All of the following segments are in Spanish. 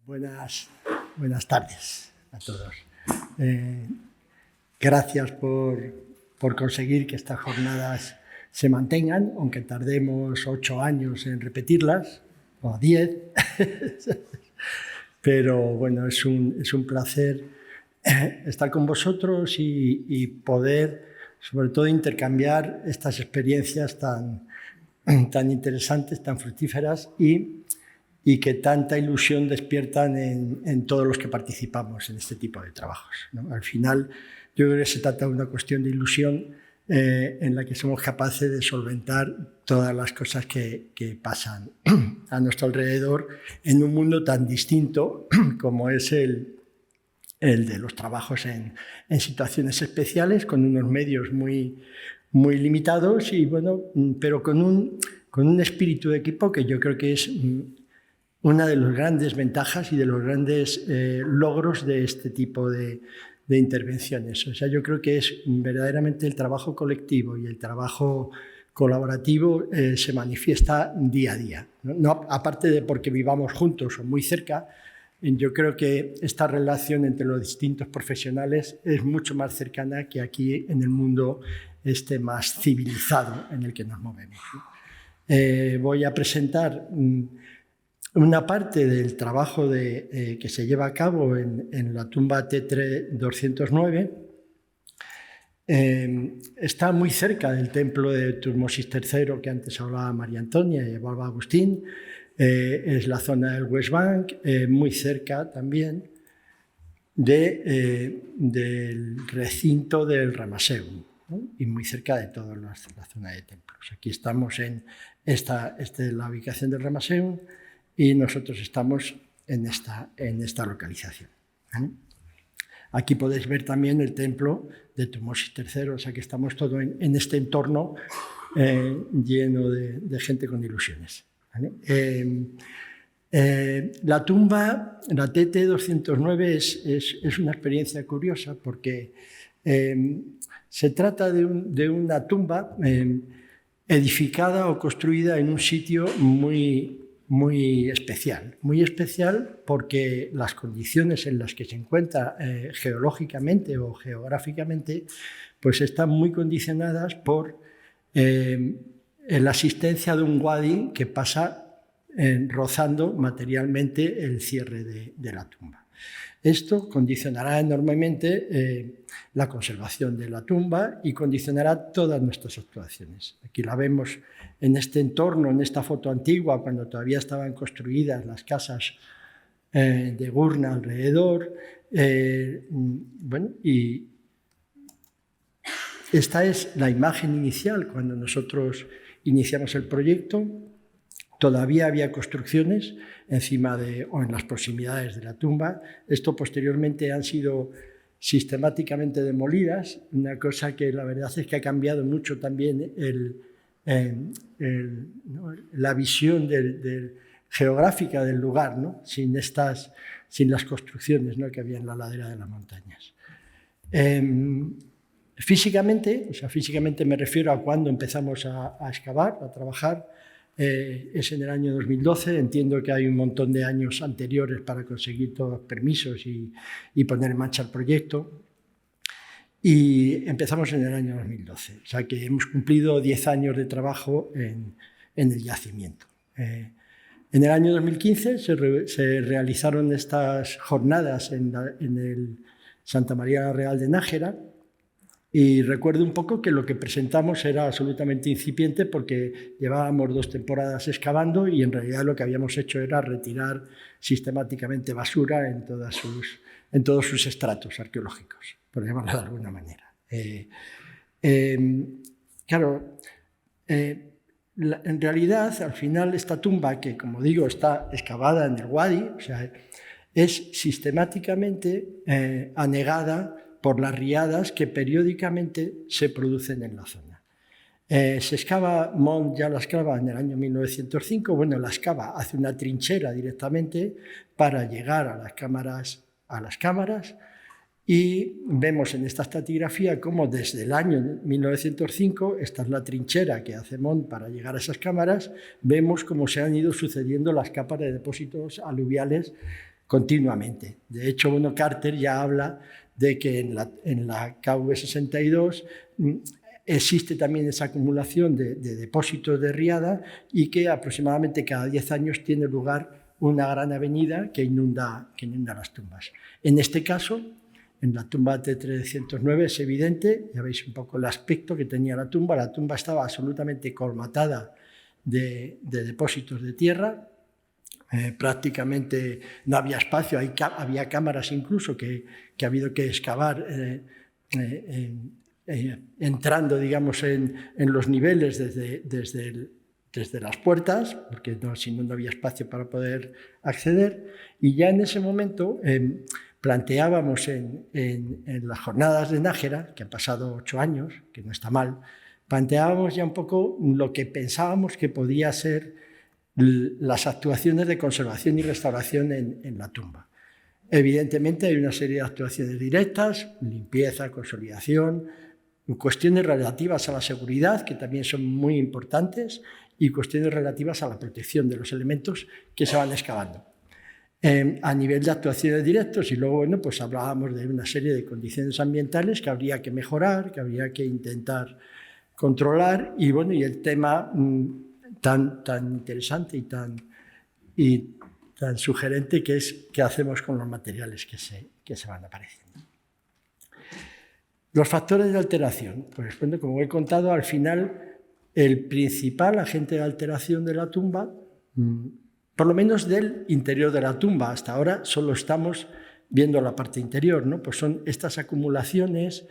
Buenas tardes a todos. Gracias por conseguir que estas jornadas se mantengan, aunque tardemos 8 años en repetirlas, o 10. Pero bueno, es un placer estar con vosotros y poder, sobre todo, intercambiar estas experiencias tan interesantes, tan fructíferas y que tanta ilusión despiertan en todos los que participamos en este tipo de trabajos, ¿no? Al final, yo creo que se trata de una cuestión de ilusión en la que somos capaces de solventar todas las cosas que pasan a nuestro alrededor en un mundo tan distinto como es el de los trabajos en situaciones especiales, con unos medios muy limitados, y bueno, pero con un espíritu de equipo que yo creo que es una de las grandes ventajas y de los grandes logros de este tipo de intervenciones. O sea, yo creo que es verdaderamente el trabajo colectivo y el trabajo colaborativo se manifiesta día a día. No, aparte de porque vivamos juntos o muy cerca, yo creo que esta relación entre los distintos profesionales es mucho más cercana que aquí en el mundo más civilizado en el que nos movemos. Voy a presentar una parte del trabajo que se lleva a cabo en la tumba T209. Está muy cerca del templo de Tutmosis III, que antes hablaba María Antonia y hablaba Agustín. Es la zona del West Bank, muy cerca también del recinto del Ramesseum, ¿no? Y muy cerca de toda la zona de templos. Aquí estamos en la ubicación del Ramesseum y nosotros estamos en esta localización, ¿eh? Aquí podéis ver también el templo de Tutmosis III, o sea que estamos todo en este entorno lleno de gente con ilusiones, ¿vale? La tumba, la TT209, es una experiencia curiosa porque se trata de una tumba edificada o construida en un sitio muy especial porque las condiciones en las que se encuentra geológicamente o geográficamente pues están muy condicionadas por la existencia de un wadi que pasa rozando materialmente el cierre de la tumba. Esto condicionará enormemente la conservación de la tumba y condicionará todas nuestras actuaciones. Aquí la vemos en este entorno, en esta foto antigua, cuando todavía estaban construidas las casas de Gurna alrededor. Bueno, y esta es la imagen inicial cuando nosotros iniciamos el proyecto. Todavía había construcciones encima o en las proximidades de la tumba. Esto posteriormente han sido sistemáticamente demolidas, una cosa que la verdad es que ha cambiado mucho también la visión geográfica del lugar, ¿no? sin las construcciones, ¿no?, que había en la ladera de las montañas. Físicamente me refiero a cuando empezamos a excavar, a trabajar. Es en el año 2012, entiendo que hay un montón de años anteriores para conseguir todos los permisos y poner en marcha el proyecto, y empezamos en el año 2012, o sea que hemos cumplido 10 años de trabajo en el yacimiento. En el año 2015 se realizaron estas jornadas en el Santa María Real de Nájera. Y recuerdo un poco que lo que presentamos era absolutamente incipiente porque llevábamos 2 temporadas excavando y en realidad lo que habíamos hecho era retirar sistemáticamente basura en todos sus estratos arqueológicos, por llamarlo de alguna manera. En realidad, al final, esta tumba, que como digo está excavada en el Wadi, o sea, es sistemáticamente anegada por las riadas que periódicamente se producen en la zona. Se excava, Mont ya la excava en el año 1905, bueno, la excava, hace una trinchera directamente para llegar a las cámaras, y vemos en esta estratigrafía cómo desde el año 1905, esta es la trinchera que hace Mont para llegar a esas cámaras, vemos cómo se han ido sucediendo las capas de depósitos aluviales continuamente. De hecho, bueno, Carter ya habla de que en la KV62 existe también esa acumulación de depósitos de riada y que aproximadamente cada 10 años tiene lugar una gran avenida que inunda las tumbas. En este caso, en la tumba T309 es evidente, ya veis un poco el aspecto que tenía la tumba estaba absolutamente colmatada de depósitos de tierra, prácticamente no había espacio, había cámaras incluso que ha habido que excavar entrando, digamos, en los niveles desde las puertas, porque si no había espacio para poder acceder, y ya en ese momento planteábamos en las jornadas de Nájera, que han pasado 8 años, que no está mal, planteábamos ya un poco lo que pensábamos que podía ser las actuaciones de conservación y restauración en la tumba. Evidentemente hay una serie de actuaciones directas, limpieza, consolidación, cuestiones relativas a la seguridad, que también son muy importantes, y cuestiones relativas a la protección de los elementos que se van excavando. A nivel de actuaciones directas, y luego bueno, pues hablábamos de una serie de condiciones ambientales que habría que mejorar, que habría que intentar controlar, y bueno, y el tema tan interesante y tan sugerente que es qué hacemos con los materiales que se van apareciendo. Los factores de alteración. Pues bueno, como he contado, al final el principal agente de alteración de la tumba, por lo menos del interior de la tumba, hasta ahora solo estamos viendo la parte interior, ¿no? Pues son estas acumulaciones,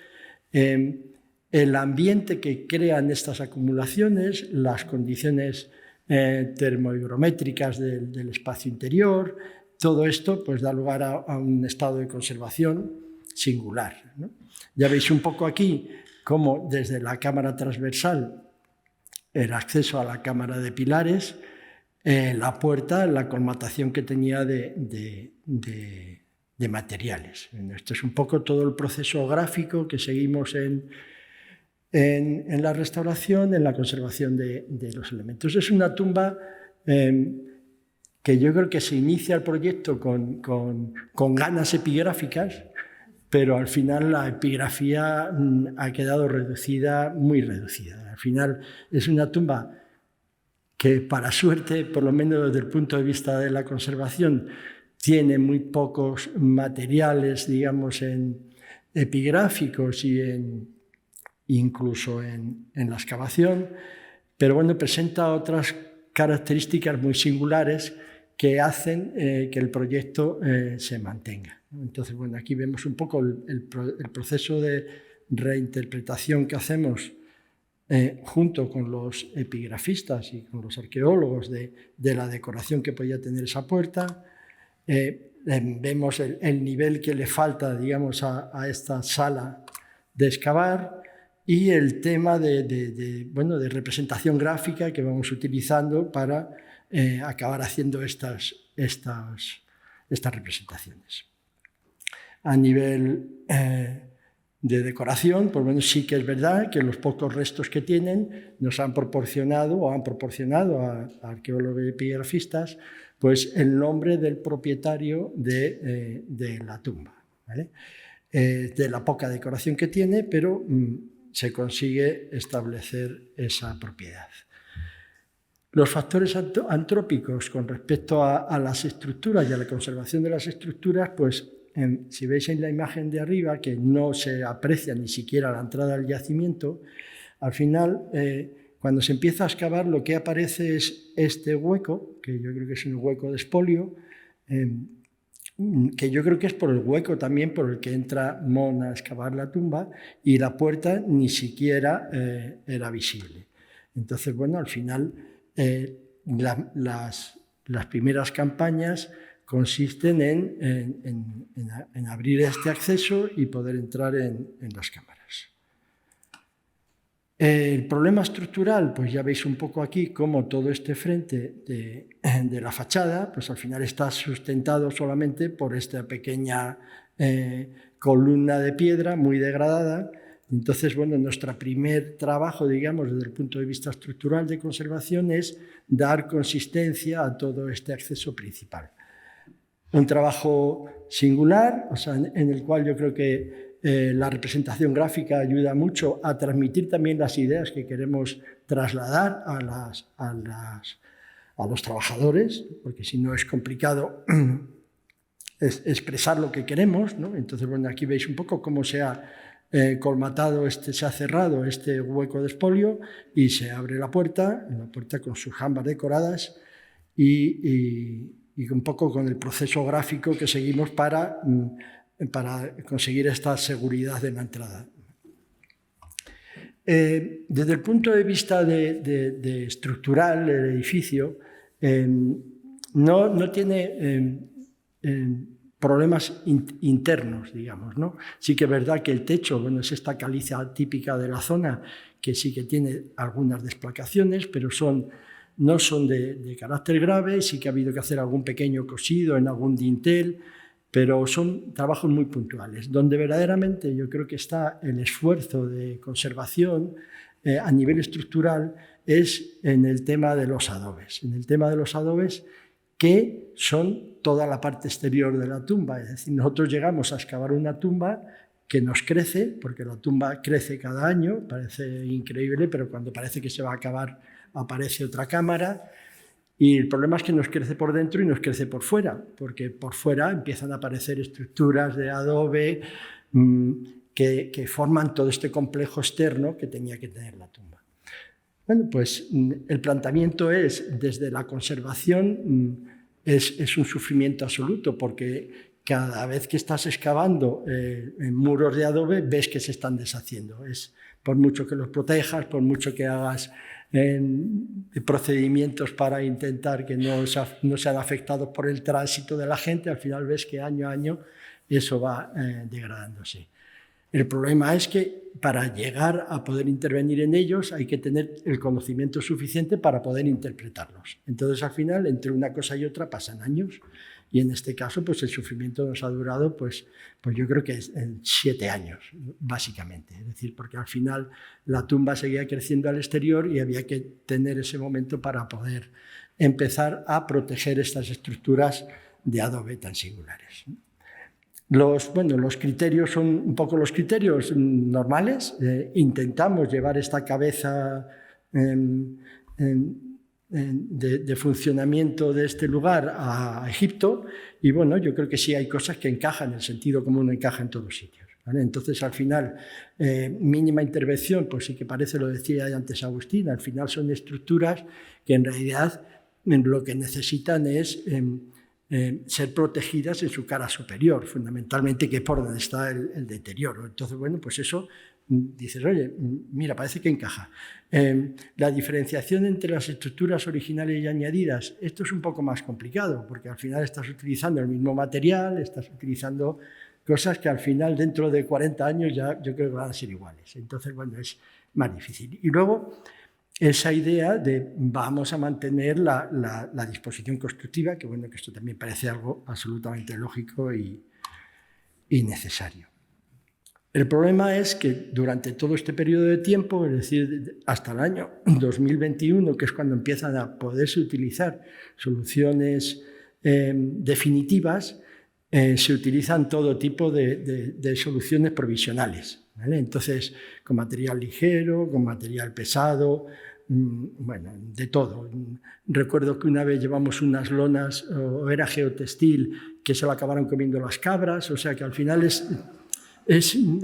el ambiente que crean estas acumulaciones, las condiciones termohigrométricas del espacio interior, todo esto pues, da lugar a un estado de conservación singular, ¿no? Ya veis un poco aquí cómo desde la cámara transversal, el acceso a la cámara de pilares, la puerta, la colmatación que tenía de materiales. Esto es un poco todo el proceso gráfico que seguimos en la restauración, en la conservación de los elementos. Es una tumba que yo creo que se inicia el proyecto con ganas epigráficas, pero al final la epigrafía ha quedado reducida, muy reducida. Al final es una tumba que, para suerte, por lo menos desde el punto de vista de la conservación, tiene muy pocos materiales, digamos, epigráficos y incluso en la excavación, pero bueno, presenta otras características muy singulares que hacen que el proyecto se mantenga. Entonces, bueno, aquí vemos un poco el proceso de reinterpretación que hacemos junto con los epigrafistas y con los arqueólogos de la decoración que podía tener esa puerta. Vemos el nivel que le falta, digamos, a esta sala de excavar y el tema de representación gráfica que vamos utilizando para acabar haciendo estas representaciones. A nivel de decoración, por lo menos sí que es verdad que los pocos restos que tienen nos han proporcionado a arqueólogos y epigrafistas pues el nombre del propietario de la tumba, ¿vale? De la poca decoración que tiene, pero se consigue establecer esa propiedad. Los factores antrópicos con respecto a las estructuras y a la conservación de las estructuras, pues si veis en la imagen de arriba, que no se aprecia ni siquiera la entrada al yacimiento, al final, cuando se empieza a excavar, lo que aparece es este hueco, que yo creo que es un hueco de expolio, que yo creo que es por el hueco también por el que entra Mon a excavar la tumba, y la puerta ni siquiera era visible. Entonces, bueno, al final las primeras campañas consisten en abrir este acceso y poder entrar en las cámaras. El problema estructural, pues ya veis un poco aquí cómo todo este frente de la fachada, pues al final está sustentado solamente por esta pequeña columna de piedra muy degradada. Entonces, bueno, nuestro primer trabajo, digamos, desde el punto de vista estructural de conservación es dar consistencia a todo este acceso principal. un trabajo singular, o sea, en el cual yo creo que la representación gráfica ayuda mucho a transmitir también las ideas que queremos trasladar a los trabajadores, porque si no es complicado expresar lo que queremos, ¿no? Entonces, bueno, aquí veis un poco cómo se ha colmatado, se ha cerrado este hueco de expolio y se abre la puerta con sus jambas decoradas y un poco con el proceso gráfico que seguimos para conseguir esta seguridad de la entrada. Desde el punto de vista de estructural, el edificio no tiene problemas internos, digamos, ¿no? Sí que es verdad que el techo, bueno, es esta caliza típica de la zona que sí que tiene algunas desplacaciones, pero no son de carácter grave. Sí que ha habido que hacer algún pequeño cosido en algún dintel, pero son trabajos muy puntuales, donde verdaderamente yo creo que está el esfuerzo de conservación a nivel estructural es en el tema de los adobes. En el tema de los adobes, que son toda la parte exterior de la tumba. Es decir, nosotros llegamos a excavar una tumba que nos crece, porque la tumba crece cada año, parece increíble, pero cuando parece que se va a acabar aparece otra cámara, y el problema es que nos crece por dentro y nos crece por fuera, porque por fuera empiezan a aparecer estructuras de adobe que forman todo este complejo externo que tenía que tener la tumba. Bueno, pues el planteamiento es, desde la conservación, es un sufrimiento absoluto, porque cada vez que estás excavando en muros de adobe, ves que se están deshaciendo. Por mucho que los protejas, por mucho que hagas procedimientos para intentar que no sean afectados por el tránsito de la gente, al final ves que año a año eso va degradándose. El problema es que para llegar a poder intervenir en ellos hay que tener el conocimiento suficiente para poder interpretarlos. Entonces, al final, entre una cosa y otra pasan años, y en este caso pues el sufrimiento nos ha durado pues yo creo que 7 años, básicamente. Es decir, porque al final la tumba seguía creciendo al exterior y había que tener ese momento para poder empezar a proteger estas estructuras de adobe tan singulares. Los criterios son un poco los criterios normales. Intentamos llevar esta cabeza de funcionamiento de este lugar a Egipto, y bueno, yo creo que sí hay cosas que encajan, el sentido común encaja en todos sitios, ¿vale? Entonces, al final, mínima intervención, pues sí que parece, lo decía antes Agustín, al final son estructuras que en realidad lo que necesitan es ser protegidas en su cara superior, fundamentalmente, que es por donde está el deterioro. Entonces, bueno, pues eso dices, oye, mira, parece que encaja. La diferenciación entre las estructuras originales y añadidas, esto es un poco más complicado, porque al final estás utilizando el mismo material, estás utilizando cosas que al final, dentro de 40 años, ya yo creo que van a ser iguales. Entonces, bueno, es más difícil. Y luego, esa idea de vamos a mantener la disposición constructiva, que bueno, que esto también parece algo absolutamente lógico y necesario. El problema es que durante todo este periodo de tiempo, es decir, hasta el año 2021, que es cuando empiezan a poderse utilizar soluciones definitivas, se utilizan todo tipo de soluciones provisionales, ¿vale? Entonces, con material ligero, con material pesado, bueno, de todo. Recuerdo que una vez llevamos unas lonas, o era geotextil, que se lo acabaron comiendo las cabras, o sea que al final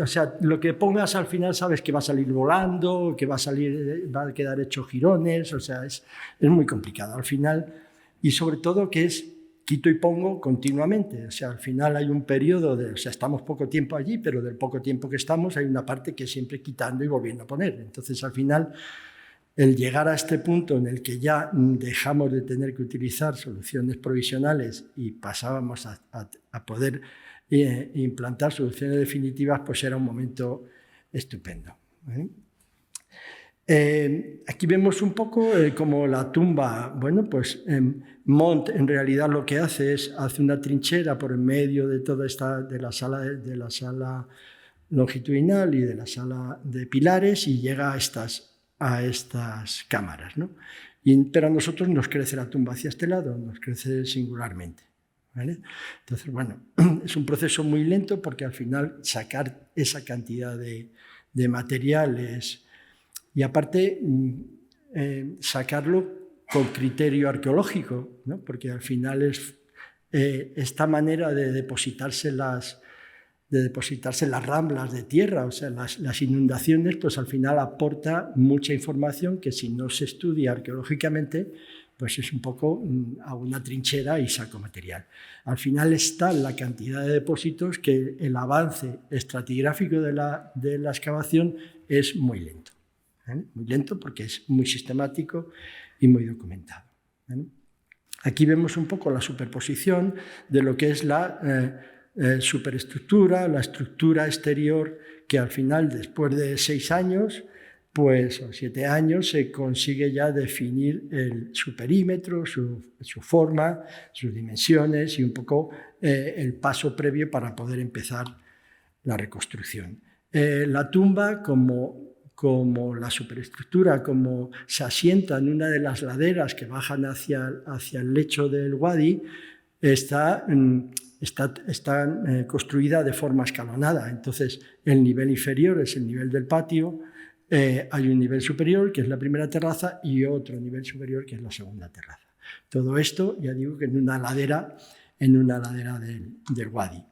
o sea, lo que pongas al final sabes que va a salir volando, que va a quedar hecho jirones, o sea, es muy complicado al final, y sobre todo que es quito y pongo continuamente, o sea, al final hay un periodo o sea, estamos poco tiempo allí, pero del poco tiempo que estamos hay una parte que es siempre quitando y volviendo a poner. Entonces, al final, el llegar a este punto en el que ya dejamos de tener que utilizar soluciones provisionales y pasábamos a poder implantar soluciones definitivas, pues era un momento estupendo. Aquí vemos un poco como la tumba, bueno, pues Montt en realidad lo que hace una trinchera por en medio de toda de la sala longitudinal y de la sala de pilares, y llega a estas cámaras, ¿no? Pero a nosotros nos crece la tumba hacia este lado, nos crece singularmente. ¿vale? Entonces, bueno, es un proceso muy lento porque al final sacar esa cantidad de materiales y aparte sacarlo con criterio arqueológico, ¿no? Porque al final es esta manera de depositarse las ramblas de tierra, o sea, las inundaciones, pues al final aporta mucha información que si no se estudia arqueológicamente, pues es un poco a una trinchera y saco material. Al final está la cantidad de depósitos que el avance estratigráfico de la excavación es muy lento. Muy lento porque es muy sistemático y muy documentado. Aquí vemos un poco la superposición de lo que es la superestructura, la estructura exterior, que al final, después de 6 años, pues, o 7 años, se consigue ya definir su perímetro, su forma, sus dimensiones y un poco el paso previo para poder empezar la reconstrucción. La tumba, como la superestructura, como se asienta en una de las laderas que bajan hacia el lecho del Wadi, está construida de forma escalonada. Entonces, el nivel inferior es el nivel del patio, hay un nivel superior, que es la primera terraza, y otro nivel superior, que es la segunda terraza. Todo esto, ya digo, que en una ladera del Wadi.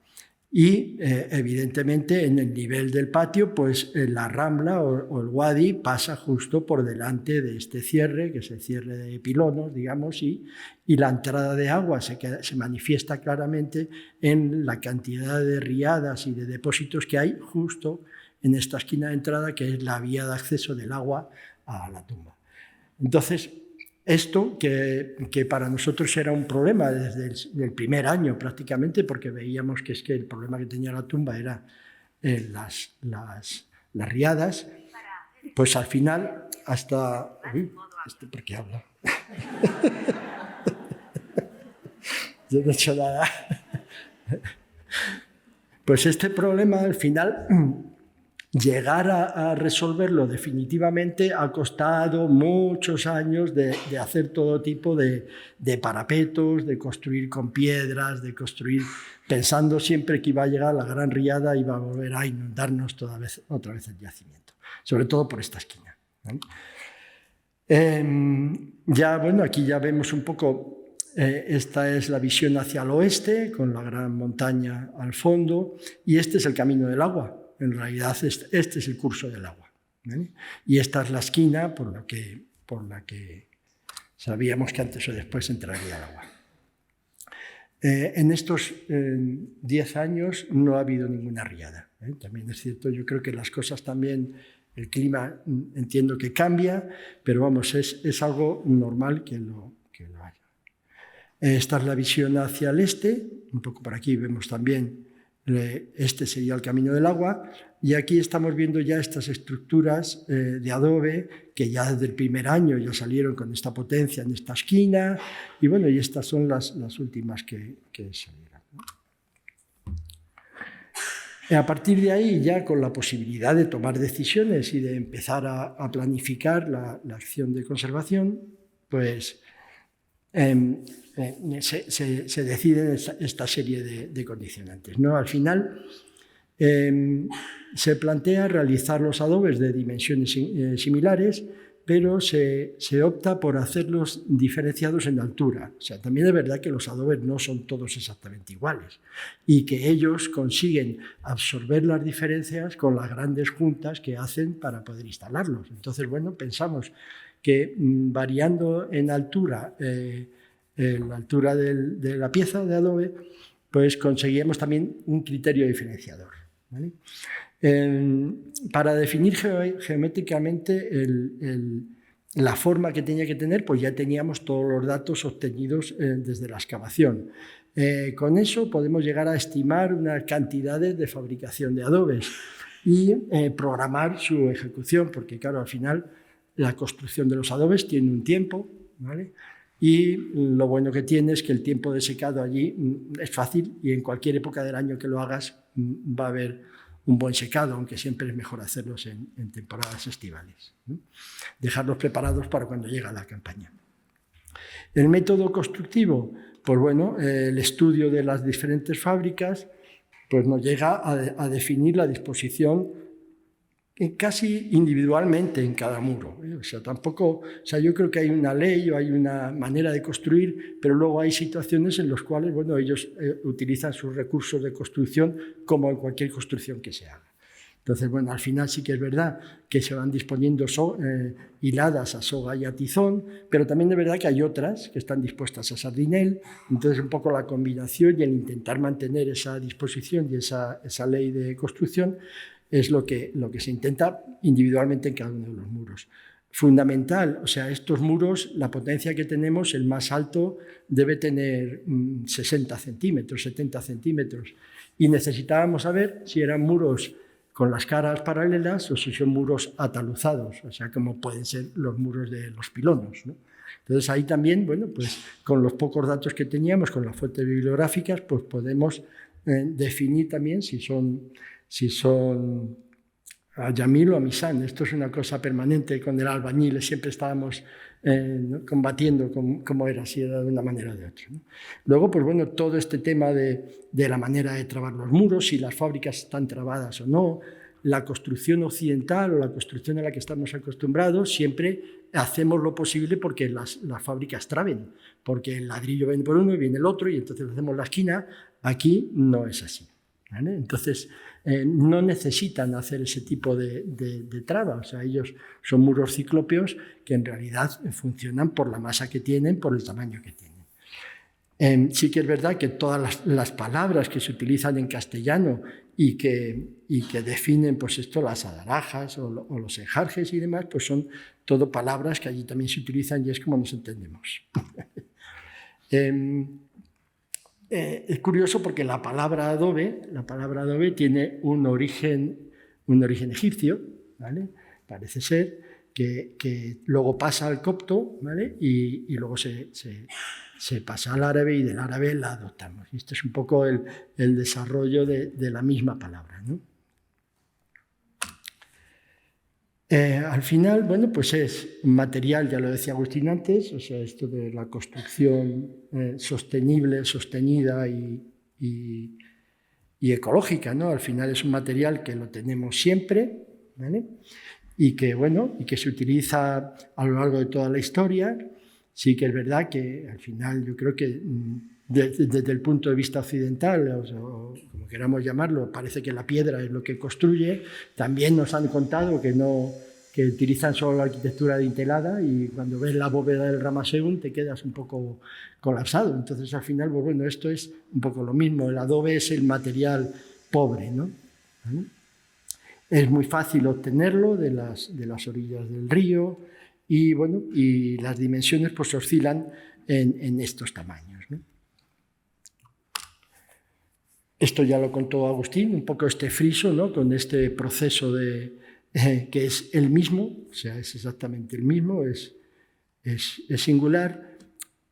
Y, evidentemente, en el nivel del patio, pues la rambla o el Wadi pasa justo por delante de este cierre, que es el cierre de pilonos, digamos, y la entrada de agua se manifiesta claramente en la cantidad de riadas y de depósitos que hay justo en esta esquina de entrada, que es la vía de acceso del agua a la tumba. Entonces, esto que para nosotros era un problema desde el primer año prácticamente, porque veíamos que el problema que tenía la tumba era las riadas, pues al final hasta... ¿Por qué habla? Yo no he hecho nada. Pues este problema al final... Llegar a resolverlo definitivamente ha costado muchos años de hacer todo tipo de parapetos, de construir con piedras, de construir pensando siempre que iba a llegar la gran riada y iba a volver a inundarnos otra vez el yacimiento, sobre todo por esta esquina. Bueno, aquí ya vemos un poco, esta es la visión hacia el oeste, con la gran montaña al fondo, y este es el camino del agua. En realidad, este es el curso del agua, ¿vale? Y esta es la esquina por la que sabíamos que antes o después entraría el agua. En estos 10 años no ha habido ninguna riada. También es cierto, yo creo que las cosas también, el clima entiendo que cambia, pero vamos, es algo normal que lo haya. Esta es la visión hacia el este, un poco por aquí vemos también. Este sería el camino del agua, y aquí estamos viendo ya estas estructuras de adobe que ya desde el primer año ya salieron con esta potencia en esta esquina, y bueno, y estas son las últimas que salieron. A partir de ahí, ya con la posibilidad de tomar decisiones y de empezar a planificar la acción de conservación, pues se deciden esta serie de condicionantes, ¿no? Al final se plantea realizar los adobes de dimensiones similares, pero se opta por hacerlos diferenciados en altura. O sea, también es verdad que los adobes no son todos exactamente iguales y que ellos consiguen absorber las diferencias con las grandes juntas que hacen para poder instalarlos. Entonces, bueno, pensamos que variando en altura, la altura de la pieza de adobe, pues conseguíamos también un criterio diferenciador, ¿vale? Para definir geométricamente la forma que tenía que tener, pues ya teníamos todos los datos obtenidos desde la excavación. Con eso podemos llegar a estimar unas cantidades de fabricación de adobes y programar su ejecución, porque claro, al final la construcción de los adobes tiene un tiempo, ¿vale? Y lo bueno que tiene es que el tiempo de secado allí es fácil y en cualquier época del año que lo hagas va a haber un buen secado, aunque siempre es mejor hacerlos en temporadas estivales, ¿no? Dejarlos preparados para cuando llega la campaña. El método constructivo, pues bueno, el estudio de las diferentes fábricas pues nos llega a definir la disposición casi individualmente en cada muro. O sea, yo creo que hay una ley o hay una manera de construir, pero luego hay situaciones en las cuales, bueno, ellos utilizan sus recursos de construcción como en cualquier construcción que se haga. Entonces, bueno, al final sí que es verdad que se van disponiendo hiladas a soga y a tizón, pero también es verdad que hay otras que están dispuestas a sardinel. Entonces, un poco la combinación y el intentar mantener esa disposición y esa ley de construcción es lo que se intenta individualmente en cada uno de los muros. Fundamental, o sea, estos muros, la potencia que tenemos, el más alto debe tener 60 centímetros, 70 centímetros, y necesitábamos saber si eran muros con las caras paralelas o si son muros ataluzados, o sea, como pueden ser los muros de los pilonos, ¿no? Entonces ahí también, bueno, pues con los pocos datos que teníamos, con las fuentes bibliográficas, pues podemos definir también si son a Yamil o a Misán. Esto es una cosa permanente con el albañil, siempre estábamos combatiendo cómo era, si era de una manera o de otra, ¿no? Luego, pues bueno, todo este tema de la manera de trabar los muros, si las fábricas están trabadas o no, la construcción occidental o la construcción a la que estamos acostumbrados, siempre hacemos lo posible porque las fábricas traben, porque el ladrillo viene por uno y viene el otro y entonces hacemos la esquina. Aquí no es así, ¿vale? Entonces, no necesitan hacer ese tipo de traba. O sea, ellos son muros ciclópeos que en realidad funcionan por la masa que tienen, por el tamaño que tienen. Sí que es verdad que todas las palabras que se utilizan en castellano y que definen pues esto, las adarajas o los enjarjes y demás, pues son todo palabras que allí también se utilizan y es como nos entendemos. Es curioso porque la palabra adobe tiene un origen egipcio, ¿vale? Parece ser que luego pasa al copto, ¿vale? Y luego se pasa al árabe y del árabe la adoptamos. Y este es un poco el desarrollo de la misma palabra, ¿no? Al final, bueno, pues es un material, ya lo decía Agustín antes, o sea, esto de la construcción sostenible, sostenida y ecológica, ¿no? Al final es un material que lo tenemos siempre, ¿vale? Y que se utiliza a lo largo de toda la historia. Sí que es verdad que al final yo creo que desde el punto de vista occidental, o como queramos llamarlo, parece que la piedra es lo que construye. También nos han contado que utilizan solo la arquitectura dintelada y cuando ves la bóveda del Ramaseun te quedas un poco colapsado. Entonces al final, pues bueno, esto es un poco lo mismo. El adobe es el material pobre, ¿no? Es muy fácil obtenerlo de las orillas del río y, bueno, y las dimensiones pues oscilan en estos tamaños, ¿no? Esto ya lo contó Agustín, un poco este friso, ¿no? Con este proceso que es el mismo, o sea, es exactamente el mismo, es singular.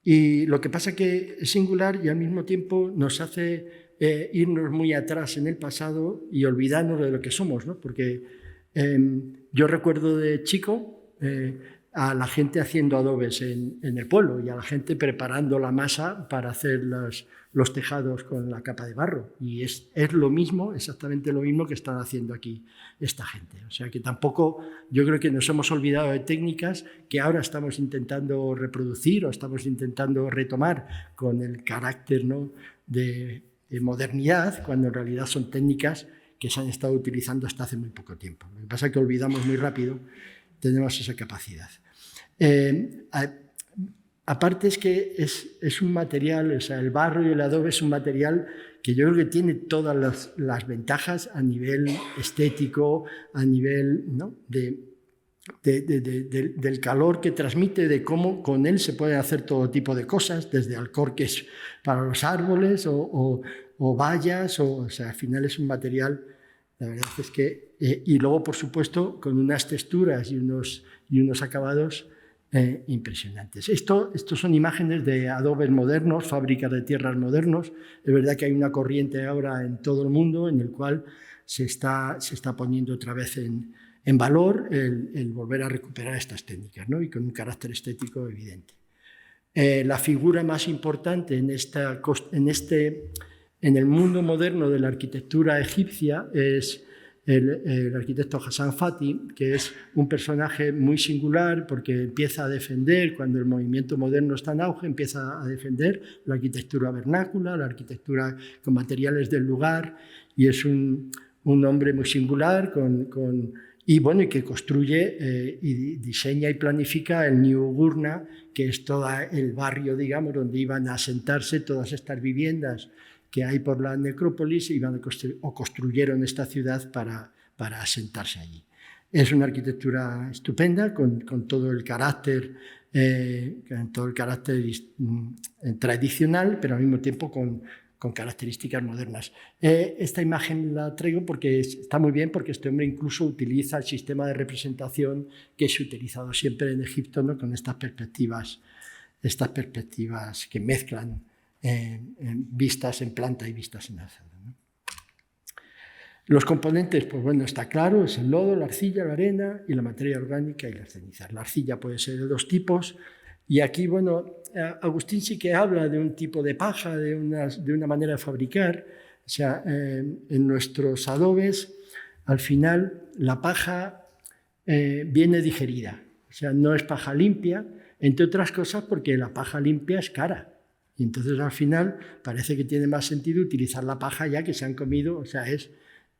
Y lo que pasa que es singular y al mismo tiempo nos hace irnos muy atrás en el pasado y olvidarnos de lo que somos, ¿no? Porque yo recuerdo de chico a la gente haciendo adobes en el pueblo y a la gente preparando la masa para hacer los tejados con la capa de barro. Y es lo mismo, exactamente lo mismo que están haciendo aquí esta gente. O sea que tampoco, yo creo que nos hemos olvidado de técnicas que ahora estamos intentando reproducir o estamos intentando retomar con el carácter, ¿no?, de modernidad, cuando en realidad son técnicas que se han estado utilizando hasta hace muy poco tiempo. Lo que pasa es que olvidamos muy rápido, tenemos esa capacidad. Aparte es que es un material, o sea, el barro y el adobe es un material que yo creo que tiene todas las ventajas a nivel estético, a nivel, ¿no?, del calor que transmite, de cómo con él se pueden hacer todo tipo de cosas, desde alcorques para los árboles o vallas, o sea, al final es un material, la verdad es que, y luego por supuesto con unas texturas y unos acabados impresionantes. Estos son imágenes de adobes modernos, fábricas de tierras modernos. Es verdad que hay una corriente ahora en todo el mundo en el cual se está poniendo otra vez en valor el volver a recuperar estas técnicas, ¿no?, y con un carácter estético evidente. La figura más importante en el mundo moderno de la arquitectura egipcia es el arquitecto Hassan Fathy, que es un personaje muy singular porque empieza a defender, cuando el movimiento moderno está en auge, empieza a defender la arquitectura vernácula, la arquitectura con materiales del lugar, y es un hombre muy singular y que construye y diseña y planifica el New Gurna, que es todo el barrio, digamos, donde iban a asentarse todas estas viviendas que hay por la necrópolis, construyeron esta ciudad para asentarse allí. Es una arquitectura estupenda, con todo el carácter, tradicional, pero al mismo tiempo con características modernas. Esta imagen la traigo porque está muy bien, porque este hombre incluso utiliza el sistema de representación que se ha utilizado siempre en Egipto, ¿no? Con estas perspectivas que mezclan vistas en planta y vistas en alzada, ¿no? Los componentes, pues bueno, está claro, es el lodo, la arcilla, la arena y la materia orgánica y las cenizas. La arcilla puede ser de dos tipos, y aquí, bueno, Agustín sí que habla de un tipo de paja, de una manera de fabricar. O sea, en nuestros adobes, al final, la paja viene digerida. O sea, no es paja limpia, entre otras cosas porque la paja limpia es cara. Y entonces, al final, parece que tiene más sentido utilizar la paja ya que se han comido, o sea, es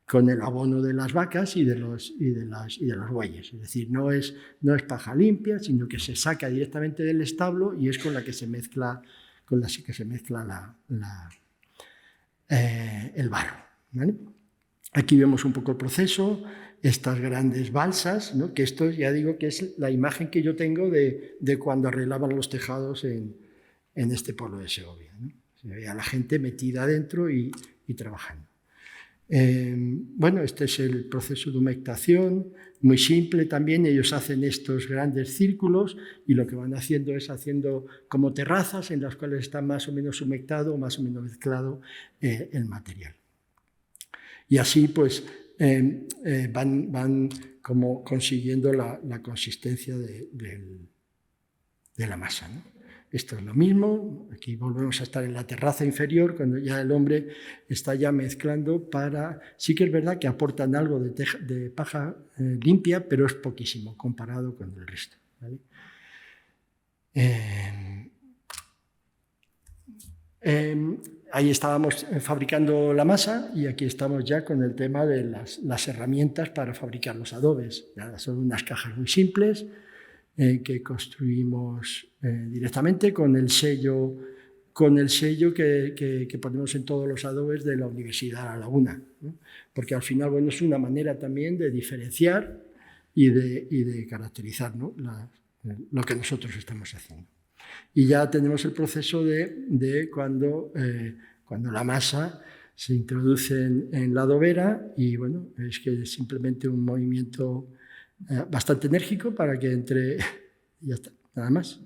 con el abono de las vacas y de los bueyes. Es decir, no es paja limpia, sino que se saca directamente del establo y es con la que se mezcla, el barro, ¿vale? Aquí vemos un poco el proceso, estas grandes balsas, ¿no? Que esto ya digo que es la imagen que yo tengo de cuando arreglaban los tejados en este pueblo de Segovia, ¿no? Se veía a la gente metida adentro y trabajando. Bueno, este es el proceso de humectación, muy simple también. Ellos hacen estos grandes círculos y lo que van haciendo es haciendo como terrazas en las cuales está más o menos humectado, más o menos mezclado el material. Y así pues van como consiguiendo la consistencia de la masa, ¿no? Esto es lo mismo, aquí volvemos a estar en la terraza inferior, cuando ya el hombre está ya mezclando para... Sí que es verdad que aportan algo de paja limpia, pero es poquísimo comparado con el resto, ¿vale? Ahí estábamos fabricando la masa y aquí estamos ya con el tema de las herramientas para fabricar los adobes. Nada, son unas cajas muy simples, que construimos directamente con el sello que ponemos en todos los adobes de la Universidad de La Laguna, ¿no? Porque al final, bueno, es una manera también de diferenciar y de caracterizar, ¿no? Lo que nosotros estamos haciendo. Y ya tenemos el proceso de cuando la masa se introduce en la adobera, y bueno, es que es simplemente un movimiento bastante enérgico para que entre, y ya está, nada más,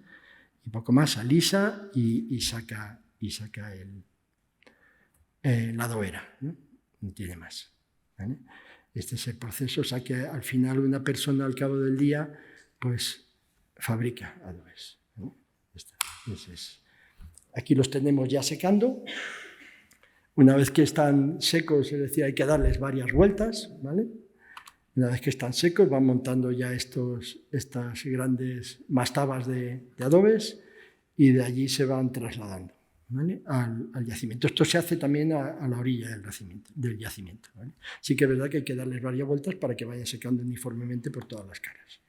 y poco más, alisa y saca la adobera, ¿no? No tiene más, ¿vale? Este es el proceso, o sea que al final una persona al cabo del día pues fabrica adobes, ¿no? Aquí los tenemos ya secando. Una vez que están secos, es decir, hay que darles varias vueltas, ¿vale? Una vez que están secos, van montando ya estas grandes mastabas de adobes y de allí se van trasladando, ¿vale? al yacimiento. Esto se hace también a la orilla del yacimiento, ¿vale? Sí que es verdad que hay que darles varias vueltas para que vayan secando uniformemente por todas las caras.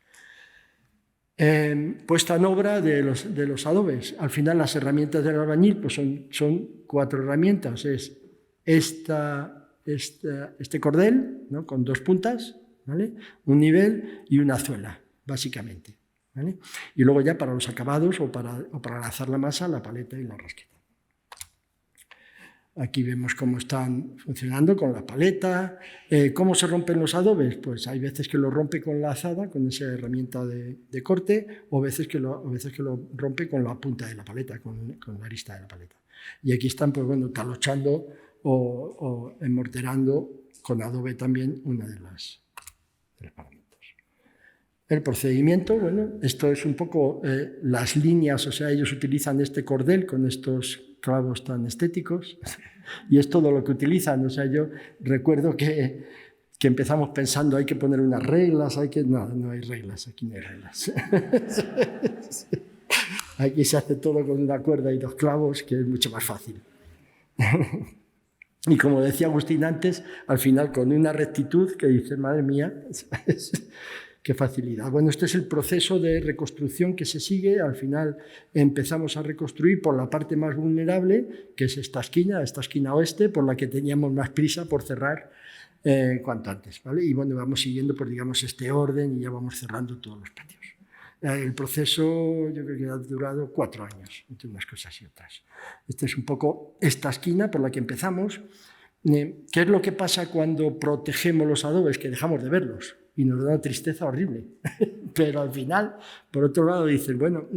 Puesta en obra de los adobes. Al final las herramientas del albañil pues son 4 herramientas. Es este cordel, ¿no? Con 2 puntas, ¿vale? Un nivel y una azuela, básicamente, ¿vale? Y luego ya para los acabados o para lanzar la masa, la paleta y la rasqueta. Aquí vemos cómo están funcionando con la paleta. ¿Cómo se rompen los adobes? Pues hay veces que lo rompe con la azada, con esa herramienta de corte, o veces que lo rompe con la punta de la paleta, con la arista de la paleta. Y aquí están, pues bueno, talochando o enmorterando con adobe también una de los parámetros. El procedimiento, bueno, esto es un poco las líneas, o sea, ellos utilizan este cordel con estos clavos tan estéticos y es todo lo que utilizan. O sea, yo recuerdo que empezamos pensando hay que poner unas reglas, no hay reglas, aquí no hay reglas. Aquí se hace todo con una cuerda y 2 clavos, que es mucho más fácil. Y como decía Agustín antes, al final con una rectitud que dices, madre mía, qué facilidad. Bueno, este es el proceso de reconstrucción que se sigue. Al final empezamos a reconstruir por la parte más vulnerable, que es esta esquina oeste, por la que teníamos más prisa por cerrar cuanto antes, ¿vale? Y bueno, vamos siguiendo, pues, digamos, este orden y ya vamos cerrando todos los patios. El proceso yo creo que ha durado 4 años, entre unas cosas y otras. Esta es un poco esta esquina por la que empezamos. ¿Qué es lo que pasa cuando protegemos los adobes? Que dejamos de verlos y nos da una tristeza horrible. Pero al final, por otro lado, dicen, bueno,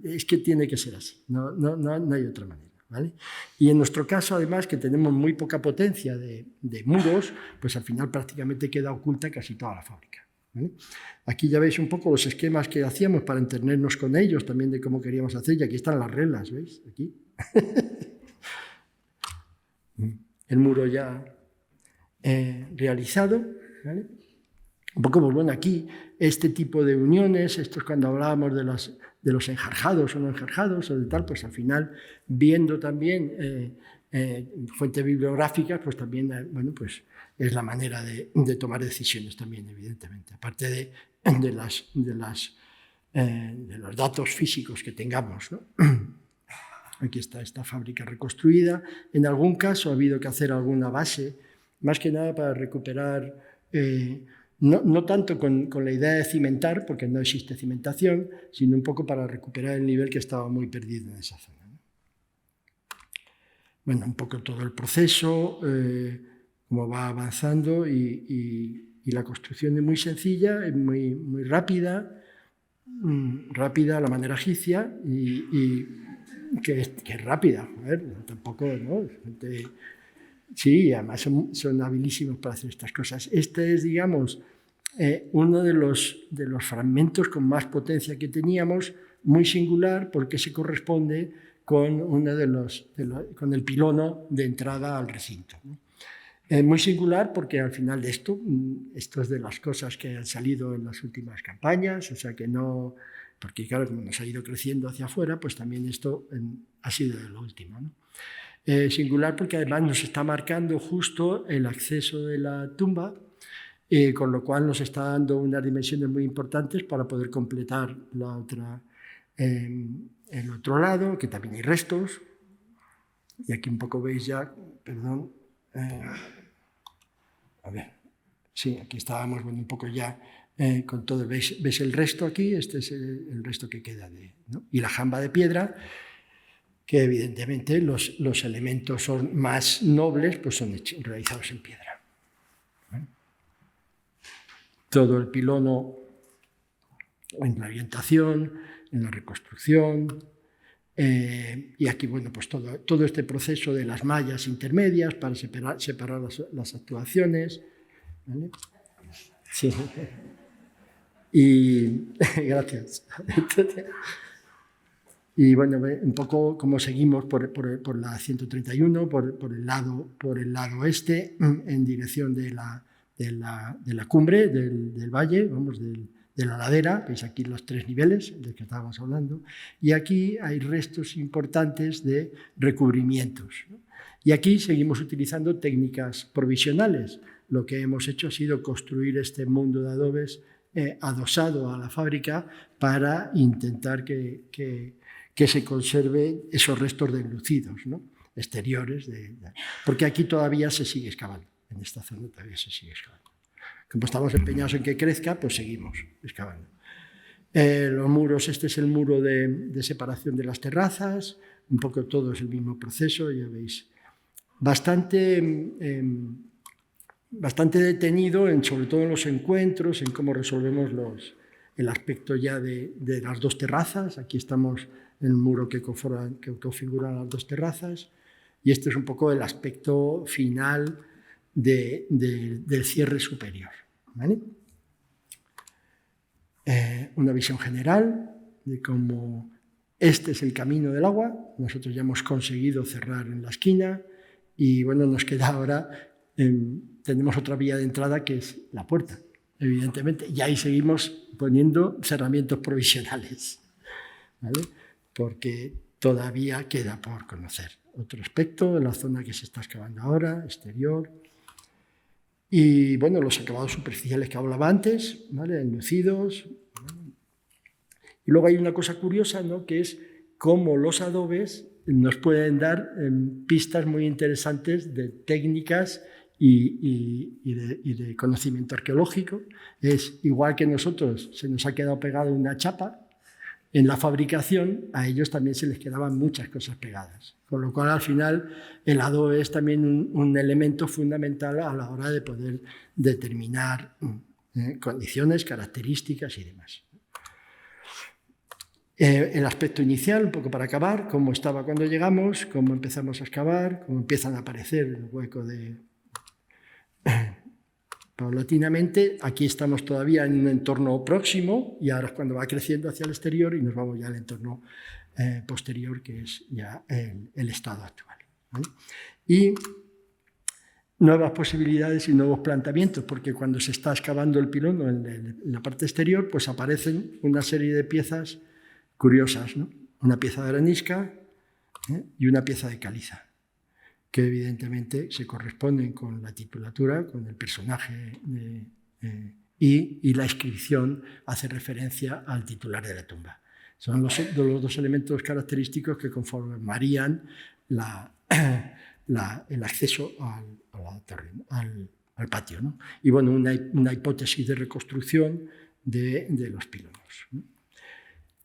es que tiene que ser así, no hay otra manera. ¿Vale? Y en nuestro caso, además, que tenemos muy poca potencia de muros, pues al final prácticamente queda oculta casi toda la fábrica. ¿Vale? Aquí ya veis un poco los esquemas que hacíamos para entendernos con ellos, también de cómo queríamos hacer, y aquí están las reglas, ¿veis? Aquí. El muro ya realizado, ¿vale? Un poco, pues bueno, aquí este tipo de uniones, esto es cuando hablábamos de los enjarjados o no enjarjados o de tal, pues al final, viendo también fuentes bibliográficas, pues también, bueno, pues es la manera de tomar decisiones también, evidentemente, aparte de los datos físicos que tengamos, ¿no? Aquí está esta fábrica reconstruida. En algún caso ha habido que hacer alguna base, más que nada para recuperar, no tanto con la idea de cimentar, porque no existe cimentación, sino un poco para recuperar el nivel que estaba muy perdido en esa zona. Bueno, un poco todo el proceso, cómo va avanzando y la construcción es muy sencilla, es muy rápida a la manera egipcia y que es rápida, tampoco, ¿no? Sí, además son habilísimos para hacer estas cosas. Este es, digamos, uno de los fragmentos con más potencia que teníamos, muy singular porque se corresponde con con el pilono de entrada al recinto, ¿no? Muy singular porque al final de esto es de las cosas que han salido en las últimas campañas, o sea que no, porque claro, como nos ha ido creciendo hacia afuera, pues también esto ha sido de lo último, ¿no? Singular porque además nos está marcando justo el acceso de la tumba, con lo cual nos está dando unas dimensiones muy importantes para poder completar el otro lado, que también hay restos. Y aquí un poco veis ya, perdón, a ver, sí, aquí estábamos, bueno, un poco ya con todo, ¿veis el resto aquí? Este es el resto que queda, ¿no? Y la jamba de piedra, que evidentemente los elementos son más nobles, pues son realizados en piedra. Todo el pilono en la orientación, en la reconstrucción, y aquí, bueno, pues todo este proceso de las mallas intermedias para separar las actuaciones, ¿vale? Sí. Y gracias. Y bueno, un poco como seguimos por la 131, por el lado este, en dirección de la cumbre del valle, vamos, de la ladera, veis aquí los 3 niveles de que estábamos hablando, y aquí hay restos importantes de recubrimientos, ¿no? Y aquí seguimos utilizando técnicas provisionales. Lo que hemos hecho ha sido construir este mundo de adobes adosado a la fábrica para intentar que se conserven esos restos de enlucidos, ¿no? Exteriores, porque aquí todavía se sigue excavando, en esta zona todavía se sigue excavando. Como estamos empeñados en que crezca, pues seguimos excavando. Los muros, este es el muro de separación de las terrazas, un poco todo es el mismo proceso, ya veis. Bastante detenido, sobre todo en los encuentros, en cómo resolvemos el aspecto ya de las 2 terrazas. Aquí estamos en el muro que configura las 2 terrazas, y este es un poco el aspecto final del cierre superior, ¿vale? una visión general de cómo este es el camino del agua. Nosotros ya hemos conseguido cerrar en la esquina y bueno, nos queda ahora, tenemos otra vía de entrada que es la puerta, evidentemente, y ahí seguimos poniendo cerramientos provisionales, ¿vale? Porque todavía queda por conocer otro aspecto de la zona que se está excavando ahora, exterior. Y bueno, los acabados superficiales que hablaba antes, ¿vale? Enlucidos. Y luego hay una cosa curiosa, ¿no? Que es cómo los adobes nos pueden dar pistas muy interesantes de técnicas y de conocimiento arqueológico. Es igual que nosotros se nos ha quedado pegada una chapa, en la fabricación a ellos también se les quedaban muchas cosas pegadas. Con lo cual, al final, el adobe es también un elemento fundamental a la hora de poder determinar condiciones, características y demás. El aspecto inicial, un poco para acabar, cómo estaba cuando llegamos, cómo empezamos a excavar, cómo empiezan a aparecer el hueco de... Paulatinamente, aquí estamos todavía en un entorno próximo y ahora es cuando va creciendo hacia el exterior y nos vamos ya al entorno posterior, que es ya el estado actual, ¿vale? Y nuevas posibilidades y nuevos planteamientos, porque cuando se está excavando el pilón en la parte exterior, pues aparecen una serie de piezas curiosas, ¿no? Una pieza de arenisca y una pieza de caliza, que evidentemente se corresponden con la titulatura, con el personaje y la inscripción hace referencia al titular de la tumba. Son los dos elementos característicos que conformarían el acceso al patio, ¿no? Y bueno, una hipótesis de reconstrucción de los pilonos, ¿no?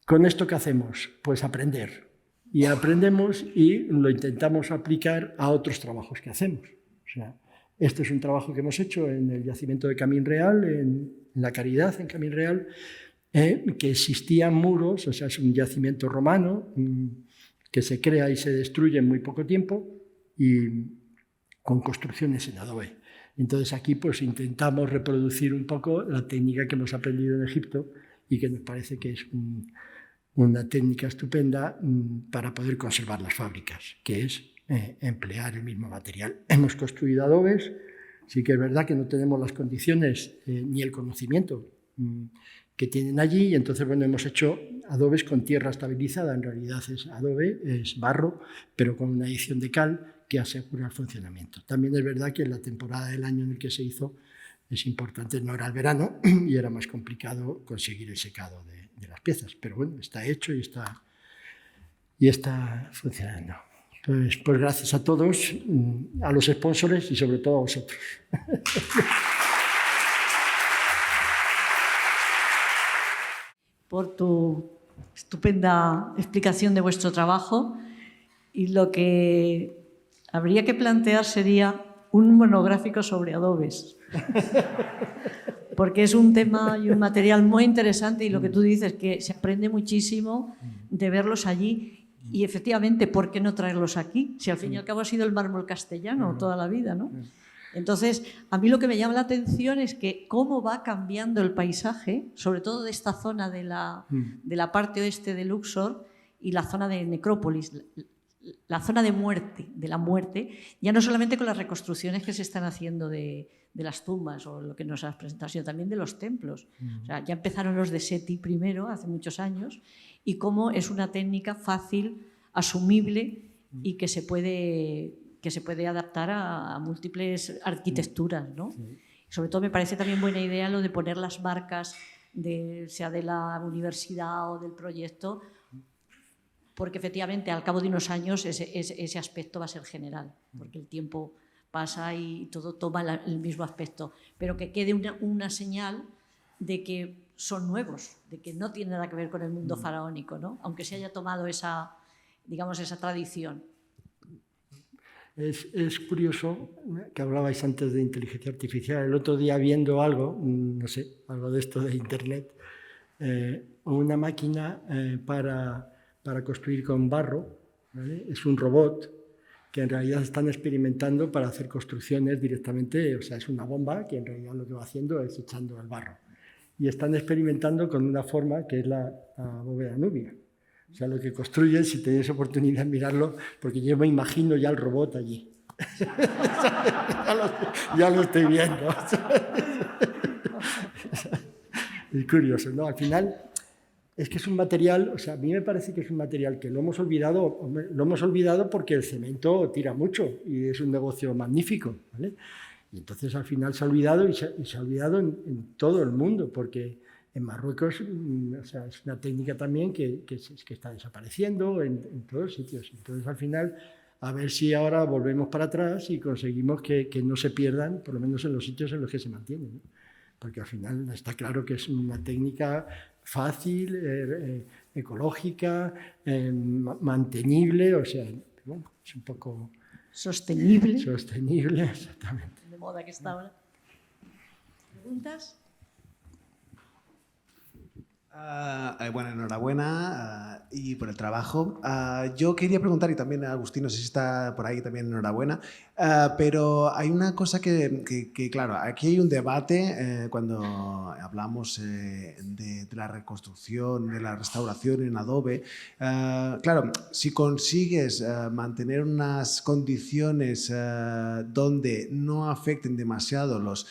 ¿Con esto qué hacemos? Pues aprender. Y aprendemos y lo intentamos aplicar a otros trabajos que hacemos. O sea, este es un trabajo que hemos hecho en el yacimiento de Camín Real, en La Caridad, en Camín Real, que existían muros, o sea, es un yacimiento romano que se crea y se destruye en muy poco tiempo y con construcciones en adobe. Entonces aquí pues intentamos reproducir un poco la técnica que hemos aprendido en Egipto y que nos parece que es una técnica estupenda para poder conservar las fábricas, que es emplear el mismo material. Hemos construido adobes, sí que es verdad que no tenemos las condiciones ni el conocimiento que tienen allí, y entonces bueno, hemos hecho adobes con tierra estabilizada, en realidad es adobe, es barro, pero con una adición de cal que asegura el funcionamiento. También es verdad que en la temporada del año en el que se hizo es importante, no era el verano y era más complicado conseguir el secado de las piezas, pero bueno, está hecho y está funcionando. Pues gracias a todos, a los sponsors y sobre todo a vosotros. Por tu estupenda explicación de vuestro trabajo, y lo que habría que plantear sería un monográfico sobre adobes. Porque es un tema y un material muy interesante y lo que tú dices, que se aprende muchísimo de verlos allí y efectivamente, ¿por qué no traerlos aquí? Si al fin y al cabo ha sido el mármol castellano toda la vida, ¿no? Entonces, a mí lo que me llama la atención es que cómo va cambiando el paisaje, sobre todo de esta zona de la parte oeste de Luxor y la zona de Necrópolis, la zona de la muerte, ya no solamente con las reconstrucciones que se están haciendo de las tumbas o lo que nos has presentado, sino también de los templos. O sea, ya empezaron los de Seti primero, hace muchos años, y cómo es una técnica fácil, asumible y que se puede adaptar a múltiples arquitecturas, ¿no? Sobre todo me parece también buena idea lo de poner las marcas, sea de la universidad o del proyecto, porque efectivamente al cabo de unos años ese aspecto va a ser general, porque el tiempo pasa y todo toma el mismo aspecto, pero que quede una señal de que son nuevos, de que no tiene nada que ver con el mundo faraónico, ¿no? Aunque se haya tomado esa tradición. Es curioso que hablabais antes de inteligencia artificial. El otro día viendo algo, no sé, algo de esto de internet, una máquina para construir con barro, ¿vale? Es un robot que en realidad están experimentando para hacer construcciones directamente, o sea, es una bomba que en realidad lo que va haciendo es echando el barro. y están experimentando con una forma que es la bóveda nubia. O sea, lo que construyen, si tenéis oportunidad de mirarlo, porque yo me imagino ya el robot allí. ya lo estoy viendo. Es curioso, ¿no? Al final es que es un material, o sea, a mí me parece que es un material que lo hemos olvidado porque el cemento tira mucho y es un negocio magnífico, ¿vale? Y entonces al final se ha olvidado y se ha olvidado en todo el mundo, porque en Marruecos, o sea, es una técnica también que está desapareciendo en todos sitios. Entonces al final, a ver si ahora volvemos para atrás y conseguimos que no se pierdan, por lo menos en los sitios en los que se mantienen, ¿no? Porque al final está claro que es una técnica fácil, ecológica, mantenible, o sea, bueno, es un poco... Sostenible. Sostenible, exactamente. De moda que está ahora. ¿Preguntas? Bueno, enhorabuena y por el trabajo. Yo quería preguntar, y también a Agustín, no sé si está por ahí también, enhorabuena, pero hay una cosa que claro, aquí hay un debate cuando hablamos de la reconstrucción, de la restauración en adobe. Claro, si consigues mantener unas condiciones donde no afecten demasiado los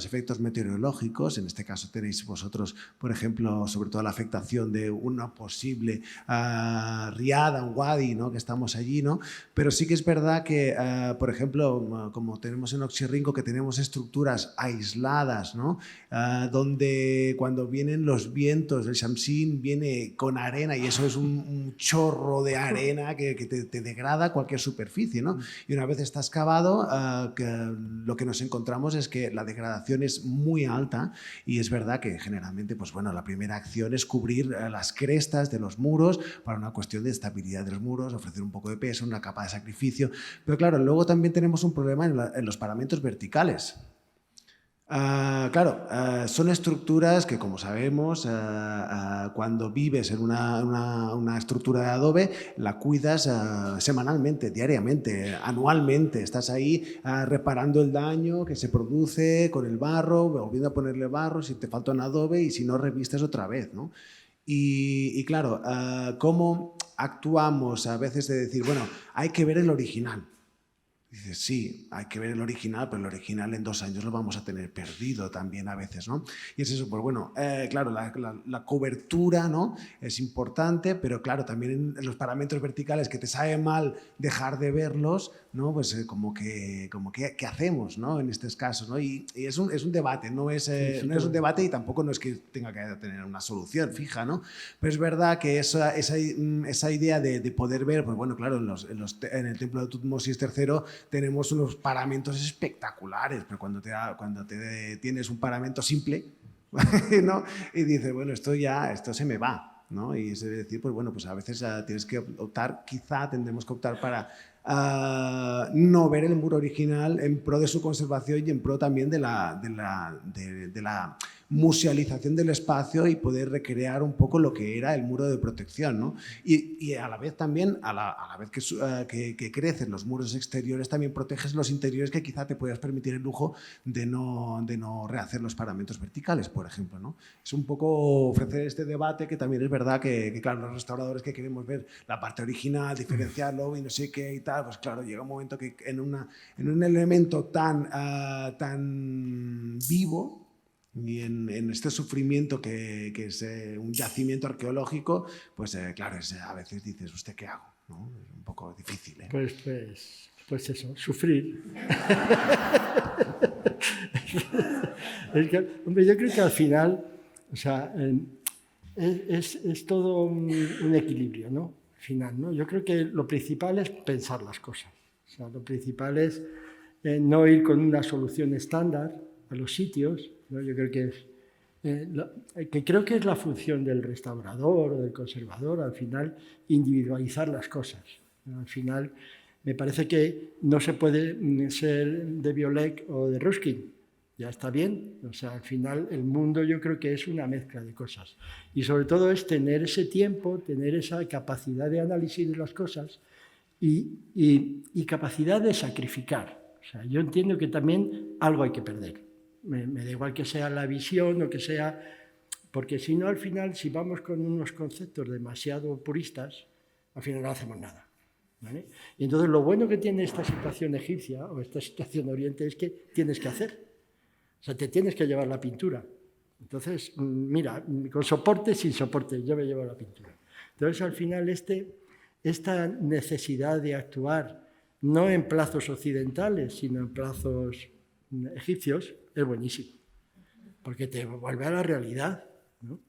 efectos meteorológicos, en este caso tenéis vosotros, por ejemplo, sobre todo la afectación de una posible riada, un wadi, ¿no?, que estamos allí, ¿no? Pero sí que es verdad que, por ejemplo, como tenemos en Oxirrinco, que tenemos estructuras aisladas, ¿no?, donde cuando vienen los vientos, el Shamsin viene con arena y eso es un chorro de arena que te degrada cualquier superficie, ¿no? Y una vez está excavado, lo que nos encontramos es que la degradación es muy alta y es verdad que generalmente, pues bueno, la primera acción es cubrir las crestas de los muros para una cuestión de estabilidad de los muros, ofrecer un poco de peso, una capa de sacrificio. Pero claro, luego también tenemos un problema en los paramentos verticales. Claro, son estructuras que, como sabemos, cuando vives en una estructura de adobe, la cuidas semanalmente, diariamente, anualmente. Estás ahí reparando el daño que se produce con el barro, volviendo a ponerle barro si te falta un adobe y si no, revistes otra vez, ¿no? Y claro, ¿cómo actuamos a veces de decir, bueno, hay que ver el original? Dices, sí, hay que ver el original, pero el original en 2 años lo vamos a tener perdido también a veces, ¿no? Y es eso, pues bueno, claro, la cobertura, ¿no?, es importante, pero claro, también en los paramentos verticales que te sabe mal dejar de verlos, ¿no? Pues como que ¿qué hacemos, ¿no?, en estos casos, ¿no? Y es un debate, no es un debate y tampoco no es que tenga que tener una solución fija, ¿no? Pero es verdad que esa idea de poder ver, pues bueno, claro, en el templo de Tutmosis III tenemos unos paramentos espectaculares, pero cuando tienes un paramento simple, ¿no?, y dices, bueno, esto se me va, ¿no? Y es decir, pues bueno, pues a veces tienes que optar, quizá tendremos que optar para no ver el muro original en pro de su conservación y en pro también de la musealización del espacio y poder recrear un poco lo que era el muro de protección, ¿no? Y a la vez también, a la vez que crecen los muros exteriores, también proteges los interiores, que quizá te puedas permitir el lujo de no rehacer los paramentos verticales, por ejemplo, ¿no? Es un poco ofrecer este debate, que también es verdad que claro, los restauradores que queremos ver la parte original, diferenciarlo y no sé qué y tal, pues claro, llega un momento que en un elemento tan vivo y en este sufrimiento que es un yacimiento arqueológico, pues claro, a veces dices, ¿usted qué hago?, ¿no? Es un poco difícil, ¿eh? Pues eso, sufrir. Hombre, yo creo que al final, o sea, es todo un equilibrio, ¿no? Al final, ¿no? Yo creo que lo principal es pensar las cosas. O sea, lo principal es no ir con una solución estándar a los sitios, ¿no? Yo creo que es la función del restaurador o del conservador, al final, individualizar las cosas, ¿no? Al final, me parece que no se puede ser de Biolek o de Ruskin. Ya está bien. O sea, al final, el mundo yo creo que es una mezcla de cosas. Y sobre todo es tener ese tiempo, tener esa capacidad de análisis de las cosas y capacidad de sacrificar. O sea, yo entiendo que también algo hay que perder. me da igual que sea la visión o que sea... Porque si no, al final, si vamos con unos conceptos demasiado puristas, al final no hacemos nada, ¿vale? Y entonces lo bueno que tiene esta situación egipcia o esta situación de Oriente es que tienes que hacer. O sea, te tienes que llevar la pintura. Entonces, mira, con soporte, sin soporte, yo me llevo la pintura. Entonces, al final, esta necesidad de actuar no en plazos occidentales, sino en plazos egipcios, es buenísimo, porque te vuelve a la realidad, ¿no?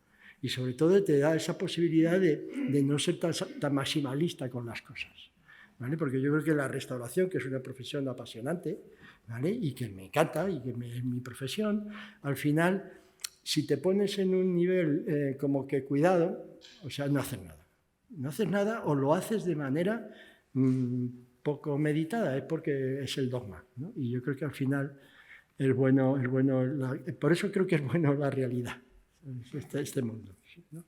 Y sobre todo te da esa posibilidad de no ser tan maximalista con las cosas, ¿vale? Porque yo creo que la restauración, que es una profesión apasionante, ¿vale? Y que me encanta y que es mi profesión, al final, si te pones en un nivel como que cuidado, o sea, no haces nada. No haces nada o lo haces de manera poco meditada, es porque es el dogma, ¿no? Y yo creo que al final es bueno por eso creo que es bueno la realidad, este mundo, ¿no?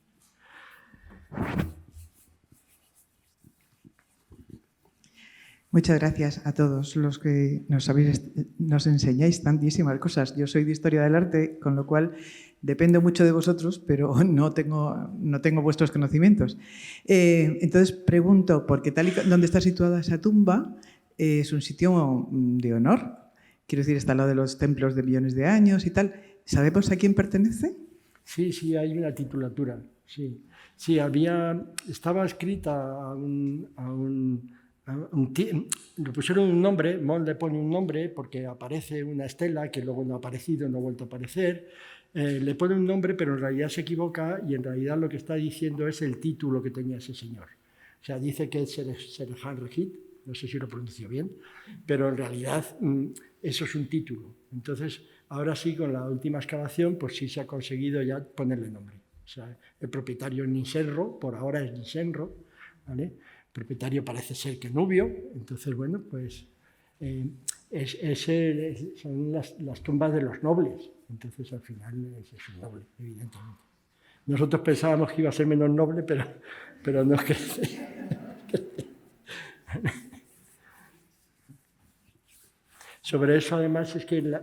Muchas gracias a todos los que nos enseñáis tantísimas cosas. Yo soy de Historia del Arte, con lo cual dependo mucho de vosotros, pero no tengo vuestros conocimientos. Entonces pregunto, porque tal y donde está situada esa tumba es un sitio de honor. Quiero decir, está al lado de los templos de millones de años y tal. ¿Sabemos a quién pertenece? Sí, hay una titulatura. Sí, estaba escrita le pusieron un nombre, Mon le pone un nombre porque aparece una estela que luego no ha aparecido, no ha vuelto a aparecer. Le pone un nombre, pero en realidad se equivoca y en realidad lo que está diciendo es el título que tenía ese señor. O sea, dice que es Serhan Regit, no sé si lo pronuncio bien, pero en realidad eso es un título. Entonces, ahora sí, con la última excavación, pues sí se ha conseguido ya ponerle nombre. O sea, el propietario Nisenro, por ahora es Nisenro, ¿vale? El propietario parece ser que Nubio, entonces, bueno, pues son las tumbas de los nobles, entonces al final es un noble, evidentemente. Nosotros pensábamos que iba a ser menos noble, pero no es que... Sobre eso, además, es que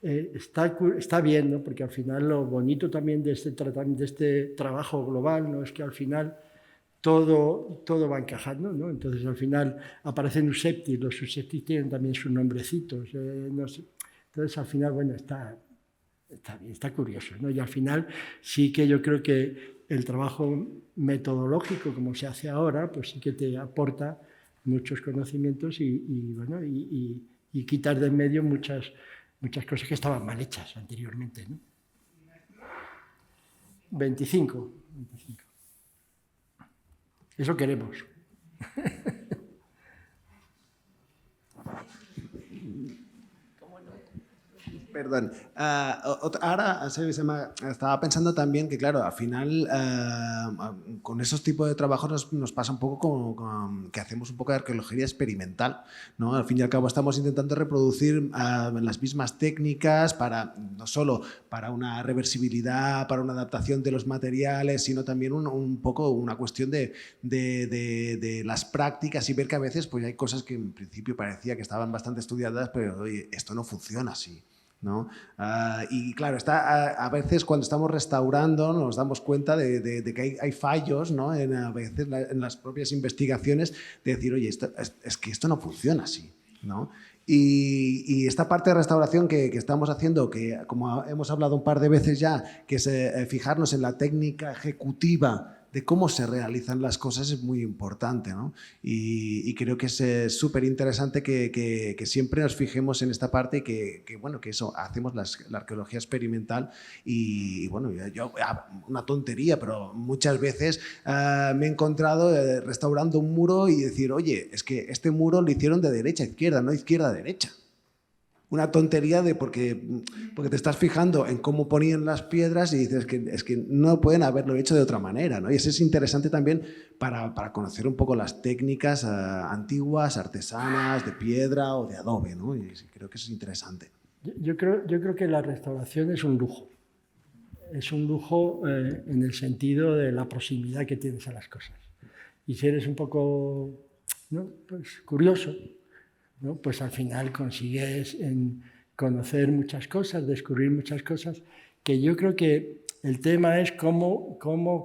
está bien, ¿no? Porque al final lo bonito también de este trabajo global, ¿no? Es que al final todo va encajando, ¿no? Entonces, al final aparecen Useptis, los Useptis tienen también sus nombrecitos, no sé. Entonces, al final, bueno, está bien, está curioso, ¿no? Y al final sí que yo creo que el trabajo metodológico, como se hace ahora, pues sí que te aporta muchos conocimientos y quitar de en medio muchas cosas que estaban mal hechas anteriormente, ¿no? 25. Eso queremos. Perdón. Ahora estaba pensando también que, claro, al final con esos tipos de trabajos nos pasa un poco que hacemos un poco de arqueología experimental, ¿no? Al fin y al cabo estamos intentando reproducir las mismas técnicas no solo para una reversibilidad, para una adaptación de los materiales, sino también un poco una cuestión de las prácticas y ver que a veces pues, hay cosas que en principio parecía que estaban bastante estudiadas, pero oye, esto no funciona así, ¿no? Y claro, a veces cuando estamos restaurando nos damos cuenta de que hay fallos, ¿no? A veces en las propias investigaciones de decir, oye, es que esto no funciona así, ¿no? Y esta parte de restauración que estamos haciendo, que como hemos hablado un par de veces ya, que es fijarnos en la técnica ejecutiva de cómo se realizan las cosas es muy importante, ¿no? Y creo que es súper interesante que siempre nos fijemos en esta parte y que eso, hacemos la arqueología experimental y bueno, yo, una tontería, pero muchas veces me he encontrado restaurando un muro y decir, oye, es que este muro lo hicieron de derecha a izquierda, no izquierda a derecha. Una tontería porque te estás fijando en cómo ponían las piedras y dices que es que no pueden haberlo hecho de otra manera, ¿no? Y eso es interesante también para conocer un poco las técnicas antiguas, artesanas, de piedra o de adobe, ¿no? Y creo que eso es interesante. Yo creo que la restauración es un lujo. Es un lujo en el sentido de la proximidad que tienes a las cosas. Y si eres un poco, ¿no? Pues curioso, ¿no? Pues al final consigues conocer muchas cosas, descubrir muchas cosas, que yo creo que el tema es cómo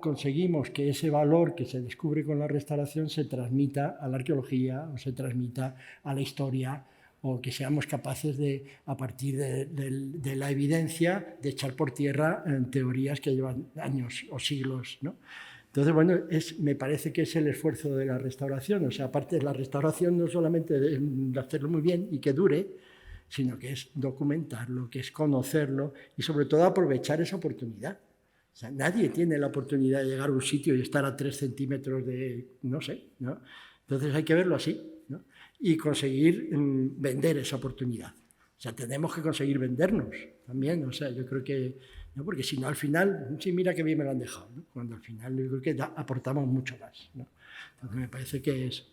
conseguimos que ese valor que se descubre con la restauración se transmita a la arqueología o se transmita a la historia, o que seamos capaces de, a partir de la evidencia, de echar por tierra teorías que llevan años o siglos, ¿no? Entonces, bueno, me parece que es el esfuerzo de la restauración. O sea, aparte de la restauración no solamente de hacerlo muy bien y que dure, sino que es documentarlo, que es conocerlo y sobre todo aprovechar esa oportunidad. O sea, nadie tiene la oportunidad de llegar a un sitio y estar a 3 centímetros de, no sé, ¿no? Entonces hay que verlo así, ¿no? Y conseguir vender esa oportunidad. O sea, tenemos que conseguir vendernos también. O sea, yo creo que, ¿no? Porque si no, al final, sí, mira qué bien me lo han dejado, ¿no? Cuando al final yo creo que aportamos mucho más, ¿no? Entonces me parece que es